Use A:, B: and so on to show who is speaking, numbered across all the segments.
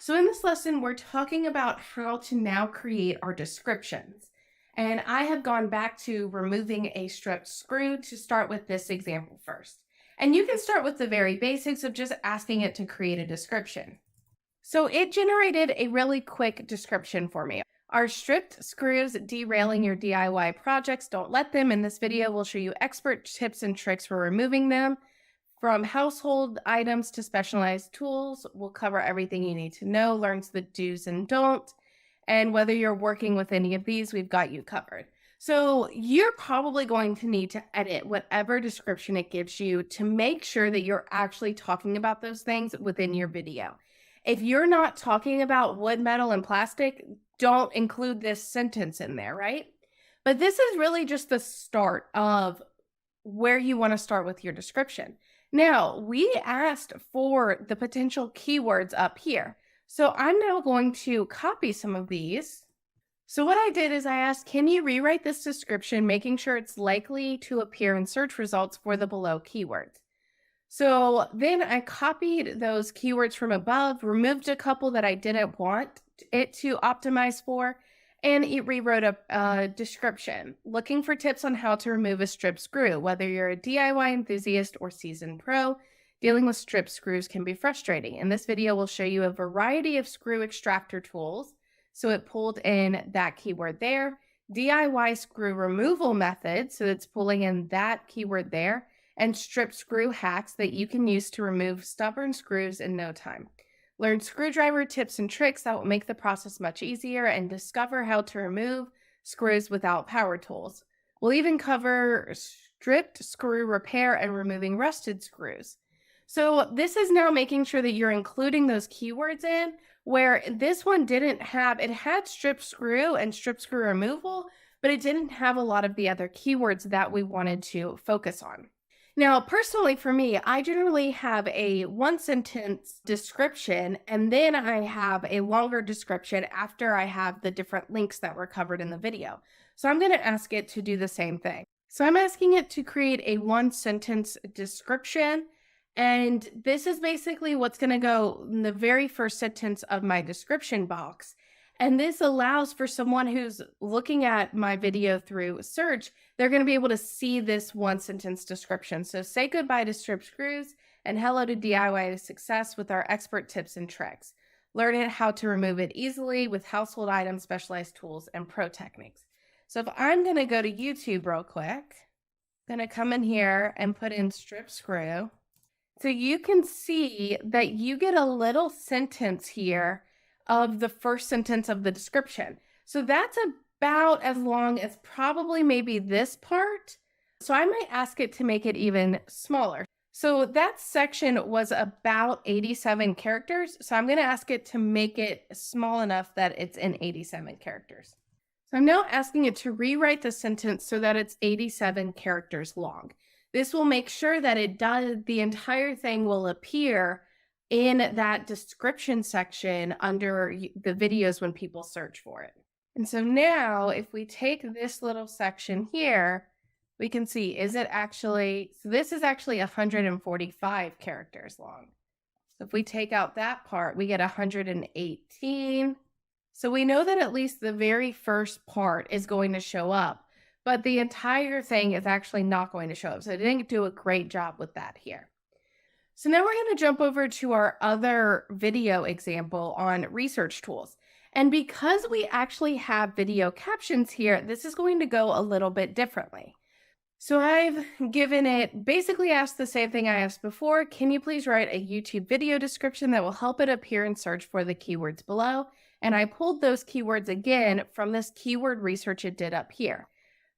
A: So in this lesson, we're talking about how to now create our descriptions. And I have gone back to removing a stripped screw to start with this example first. And you can start with the very basics of just asking it to create a description. So it generated a really quick description for me. Are stripped screws derailing your DIY projects? Don't let them. In this video, we'll show you expert tips and tricks for removing them. From household items to specialized tools, we'll cover everything you need to know, learns the do's and don'ts. And whether you're working with any of these, we've got you covered. So you're probably going to need to edit whatever description it gives you to make sure that you're actually talking about those things within your video. If you're not talking about wood, metal, and plastic, don't include this sentence in there, right? But this is really just the start of where you want to start with your description. Now, we asked for the potential keywords up here. So I'm now going to copy some of these. So what I did is I asked, can you rewrite this description, making sure it's likely to appear in search results for the below keywords? So then I copied those keywords from above, removed a couple that I didn't want it to optimize for, and it rewrote a description. Looking for tips on how to remove a stripped screw. Whether you're a DIY enthusiast or seasoned pro, dealing with stripped screws can be frustrating. In this video, we'll show you a variety of screw extractor tools. So it pulled in that keyword there. DIY screw removal method, so it's pulling in that keyword there. And stripped screw hacks that you can use to remove stubborn screws in no time. Learn screwdriver tips and tricks that will make the process much easier, and discover how to remove screws without power tools. We'll even cover stripped screw repair and removing rusted screws. So this is now making sure that you're including those keywords in, where this one didn't have, it had stripped screw and stripped screw removal, but it didn't have a lot of the other keywords that we wanted to focus on. Now, personally for me, I generally have a one sentence description, and then I have a longer description after I have the different links that were covered in the video. So I'm going to ask it to do the same thing. So I'm asking it to create a one sentence description, and this is basically what's going to go in the very first sentence of my description box. And this allows for someone who's looking at my video through search, they're going to be able to see this one sentence description. So say goodbye to stripped screws and hello to DIY success with our expert tips and tricks. Learn how to remove it easily with household items, specialized tools, and pro techniques. So if I'm going to go to YouTube real quick, I'm going to come in here and put in stripped screw. So you can see that you get a little sentence here of the first sentence of the description. So that's about as long as probably maybe this part. So I might ask it to make it even smaller. So that section was about 87 characters. So I'm going to ask it to make it small enough that it's in 87 characters. So I'm now asking it to rewrite the sentence so that it's 87 characters long. This will make sure that it does, the entire thing will appear in that description section under the videos when people search for it. And so now if we take this little section here, we can see, is it actually, so this is actually 145 characters long. So if we take out that part, we get 118. So we know that at least the very first part is going to show up, but the entire thing is actually not going to show up. So it didn't do a great job with that here. So now we're going to jump over to our other video example on research tools. And because we actually have video captions here, this is going to go a little bit differently. So I've given it, basically asked the same thing I asked before. Can you please write a YouTube video description that will help it appear in search for the keywords below? And I pulled those keywords again from this keyword research it did up here.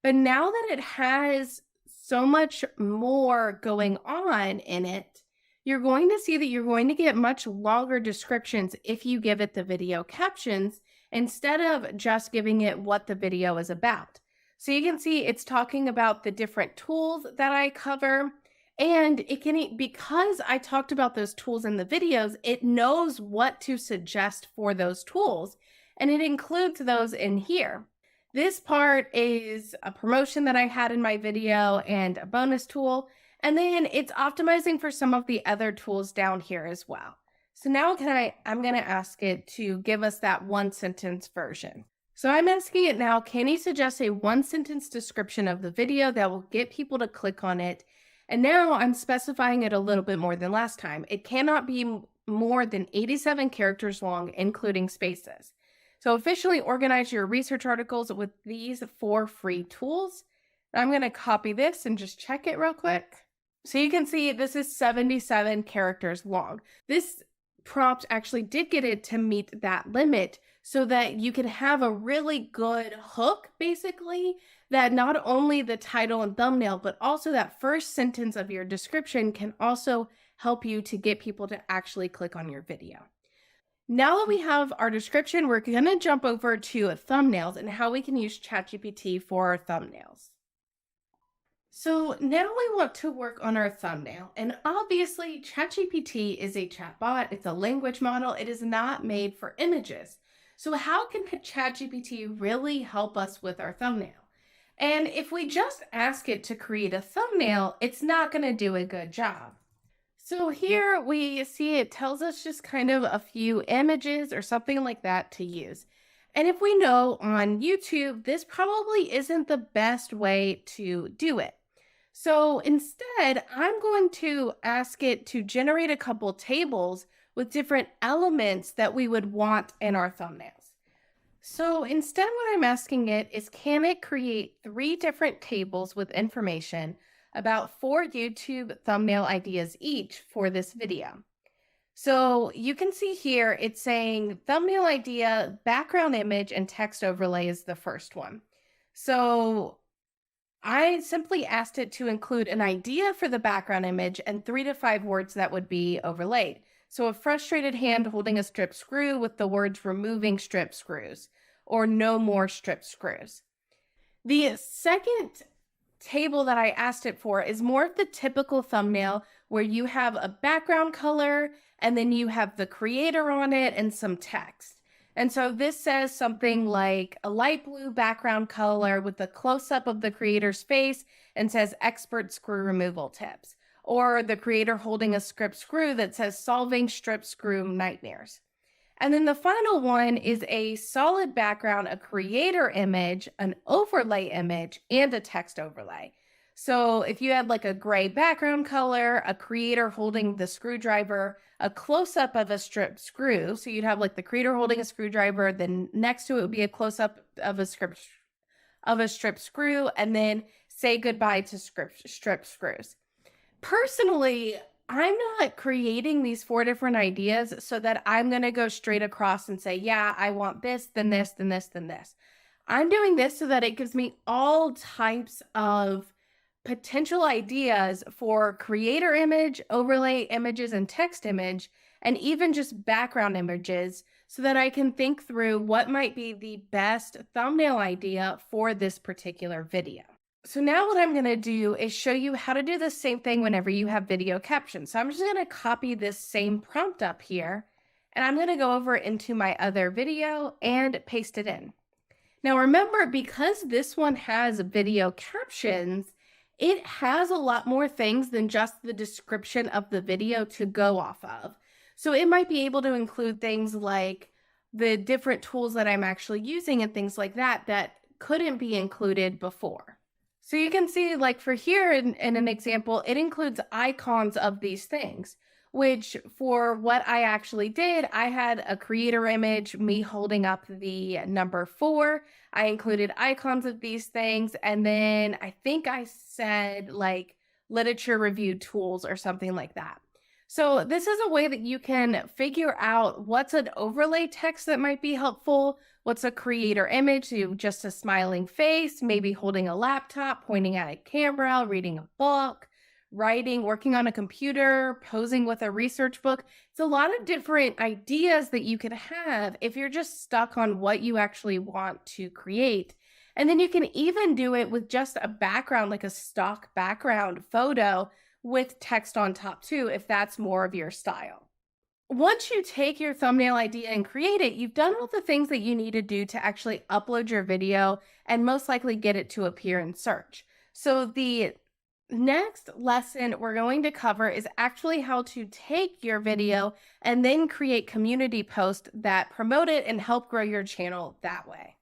A: But now that it has so much more going on in it, you're going to see that you're going to get much longer descriptions if you give it the video captions instead of just giving it what the video is about. So you can see it's talking about the different tools that I cover, and it can, because I talked about those tools in the videos, it knows what to suggest for those tools, and it includes those in here. This part is a promotion that I had in my video and a bonus tool. And then it's optimizing for some of the other tools down here as well. So now I'm going to ask it to give us that one sentence version. So I'm asking it now, can you suggest a one sentence description of the video that will get people to click on it? And now I'm specifying it a little bit more than last time. It cannot be more than 87 characters long, including spaces. So officially organize your research articles with these 4 free tools. I'm going to copy this and just check it real quick. So you can see this is 77 characters long. This prompt actually did get it to meet that limit so that you can have a really good hook, basically, that not only the title and thumbnail, but also that first sentence of your description can also help you to get people to actually click on your video. Now that we have our description, we're going to jump over to thumbnails and how we can use ChatGPT for our thumbnails. So now we want to work on our thumbnail, and obviously ChatGPT is a chatbot. It's a language model. It is not made for images. So how can ChatGPT really help us with our thumbnail? And if we just ask it to create a thumbnail, it's not going to do a good job. So here we see it tells us just kind of a few images or something like that to use. And if we know on YouTube, this probably isn't the best way to do it. So instead, I'm going to ask it to generate a couple tables with different elements that we would want in our thumbnails. So instead, what I'm asking it is, can it create 3 different tables with information about 4 YouTube thumbnail ideas each for this video? So you can see here, it's saying thumbnail idea, background image, and text overlay is the first one. So I simply asked it to include an idea for the background image and 3 to 5 words that would be overlaid. So a frustrated hand holding a strip screw with the words removing strip screws or no more strip screws. The second table that I asked it for is more of the typical thumbnail where you have a background color and then you have the creator on it and some text. And so this says something like a light blue background color with a close-up of the creator's face and says expert screw removal tips, or the creator holding a strip screw that says solving strip screw nightmares. And then the final one is a solid background, a creator image, an overlay image, and a text overlay. So if you had like a gray background color, a creator holding the screwdriver, a close-up of a strip screw, so you'd have like the creator holding a screwdriver, then next to it would be a close-up of a strip screw, and then say goodbye to strip screws. Personally, I'm not creating these 4 different ideas so that I'm going to go straight across and say, yeah, I want this, then this, then this, then this. I'm doing this so that it gives me all types of potential ideas for creator image, overlay images, and text image, and even just background images so that I can think through what might be the best thumbnail idea for this particular video. So now what I'm going to do is show you how to do the same thing whenever you have video captions. So I'm just going to copy this same prompt up here, and I'm going to go over into my other video and paste it in. Now remember, because this one has video captions, it has a lot more things than just the description of the video to go off of. So it might be able to include things like the different tools that I'm actually using and things like that that couldn't be included before. So you can see, like for here in an example, it includes icons of these things, which for what I actually did, I had a creator image, me holding up the number 4. I included icons of these things. And then I think I said like literature review tools or something like that. So this is a way that you can figure out what's an overlay text that might be helpful, what's a creator image, so just a smiling face, maybe holding a laptop, pointing at a camera, reading a book, writing, working on a computer, posing with a research book. It's a lot of different ideas that you could have if you're just stuck on what you actually want to create. And then you can even do it with just a background, like a stock background photo with text on top too, if that's more of your style. Once you take your thumbnail idea and create it, you've done all the things that you need to do to actually upload your video and most likely get it to appear in search. So the Next lesson we're going to cover is actually how to take your video and then create community posts that promote it and help grow your channel that way.